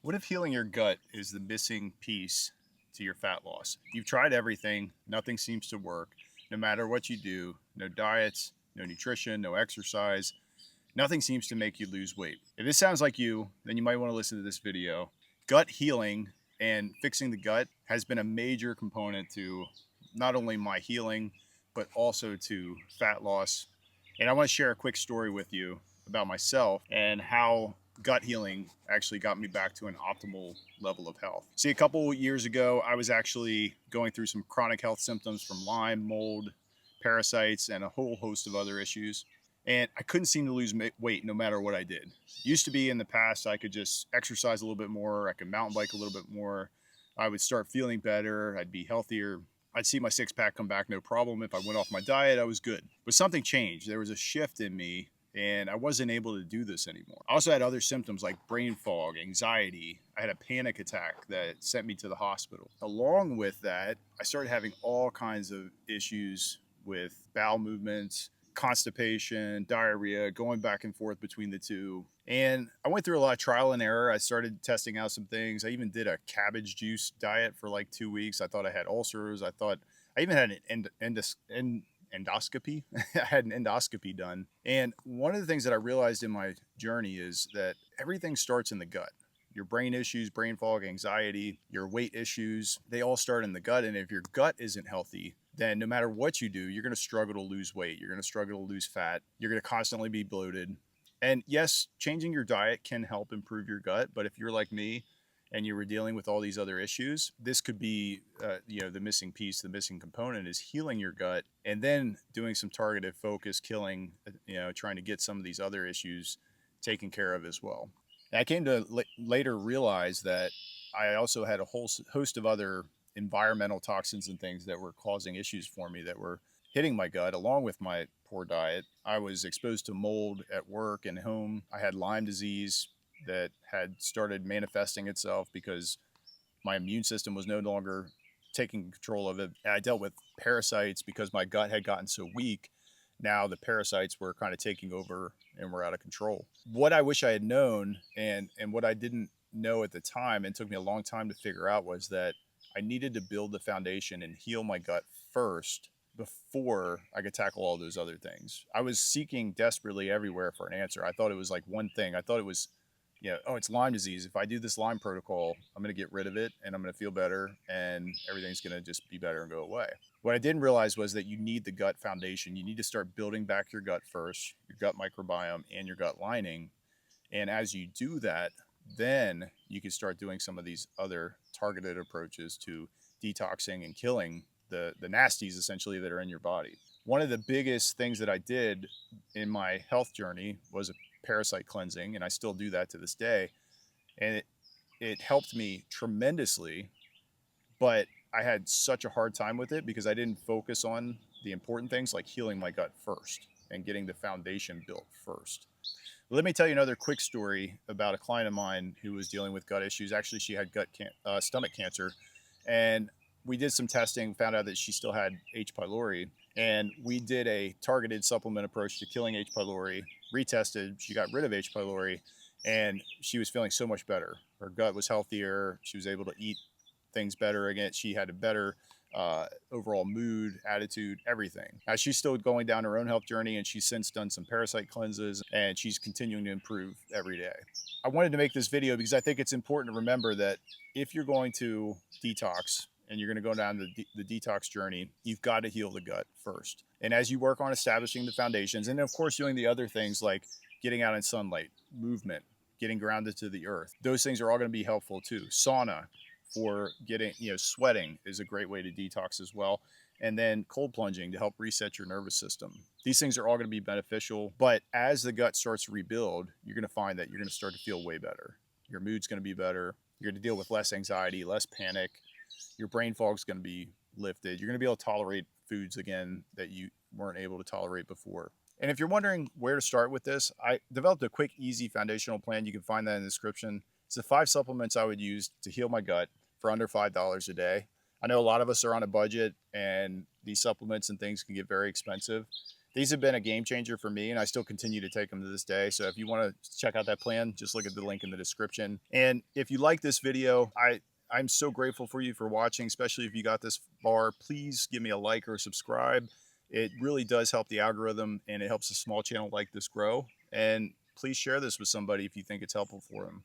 What if healing your gut is the missing piece to your fat loss? You've tried everything, nothing seems to work. No matter what you do, no diets, no nutrition, no exercise, nothing seems to make you lose weight. If this sounds like you, then you might want to listen to this video. Gut healing and fixing the gut has been a major component to not only my healing, but also to fat loss. And I want to share a quick story with you about myself and how gut healing actually got me back to an optimal level of health. See, a couple years ago, I was actually going through some chronic health symptoms from Lyme, mold, parasites, and a whole host of other issues. And I couldn't seem to lose weight no matter what I did. Used to be in the past, I could just exercise a little bit more, I could mountain bike a little bit more, I would start feeling better, I'd be healthier. I'd see my six pack come back no problem. If I went off my diet, I was good. But something changed. There was a shift in me and I wasn't able to do this anymore. I also had other symptoms like brain fog, anxiety. I had a panic attack that sent me to the hospital. Along with that, I started having all kinds of issues with bowel movements, constipation, diarrhea, going back and forth between the two. And I went through a lot of trial and error. I started testing out some things. I even did a cabbage juice diet for like 2 weeks. I thought I had ulcers. I even had an endoscopy. I had an endoscopy done. And one of the things that I realized in my journey is that everything starts in the gut. Your brain issues, brain fog, anxiety, your weight issues, they all start in the gut. And if your gut isn't healthy, then no matter what you do, you're going to struggle to lose weight. You're going to struggle to lose fat. You're going to constantly be bloated. And yes, changing your diet can help improve your gut. But if you're like me and you were dealing with all these other issues, this could be, the missing piece, the missing component is healing your gut and then doing some targeted focus, killing, trying to get some of these other issues taken care of as well. And I came to later realize that I also had a whole host of other environmental toxins and things that were causing issues for me that were hitting my gut along with my poor diet. I was exposed to mold at work and home. I had Lyme disease that had started manifesting itself because my immune system was no longer taking control of it. And I dealt with parasites because my gut had gotten so weak. Now the parasites were kind of taking over and were out of control. What I wish I had known and what I didn't know at the time and took me a long time to figure out was that I needed to build the foundation and heal my gut first before I could tackle all those other things. I was seeking desperately everywhere for an answer. I thought it was like one thing. I thought it was, oh, it's Lyme disease. If I do this Lyme protocol, I'm going to get rid of it and I'm going to feel better and everything's going to just be better and go away. What I didn't realize was that you need the gut foundation. You need to start building back your gut first, your gut microbiome and your gut lining. And as you do that, then you can start doing some of these other targeted approaches to detoxing and killing the nasties essentially that are in your body. One of the biggest things that I did in my health journey was a parasite cleansing, and I still do that to this day. And it helped me tremendously, but I had such a hard time with it because I didn't focus on the important things like healing my gut first and getting the foundation built first. Let me tell you another quick story about a client of mine who was dealing with gut issues. Actually, she had stomach cancer, and we did some testing, found out that she still had H. pylori, and we did a targeted supplement approach to killing H. pylori. Retested, she got rid of H. pylori, and she was feeling so much better. Her gut was healthier. She was able to eat things better again. She had a better overall mood, attitude, everything. She's still going down her own health journey, and she's since done some parasite cleanses, and she's continuing to improve every day. I wanted to make this video because I think it's important to remember that if you're going to detox and you're going to go down the detox journey, you've got to heal the gut first. And as you work on establishing the foundations, and of course doing the other things like getting out in sunlight, movement, getting grounded to the earth, those things are all going to be helpful too. Sauna, for getting, sweating is a great way to detox as well. And then cold plunging to help reset your nervous system. These things are all going to be beneficial, but as the gut starts to rebuild, you're going to find that you're going to start to feel way better. Your mood's going to be better. You're going to deal with less anxiety, less panic. Your brain fog's going to be lifted. You're going to be able to tolerate foods again that you weren't able to tolerate before. And if you're wondering where to start with this, I developed a quick, easy foundational plan. You can find that in the description. It's the 5 supplements I would use to heal my gut for under $5 a day. I know a lot of us are on a budget and these supplements and things can get very expensive. These have been a game changer for me, and I still continue to take them to this day. So if you want to check out that plan, just look at the link in the description. And if you like this video, I'm so grateful for you for watching, especially if you got this far. Please give me a like or subscribe. It really does help the algorithm, and it helps a small channel like this grow. And please share this with somebody if you think it's helpful for them.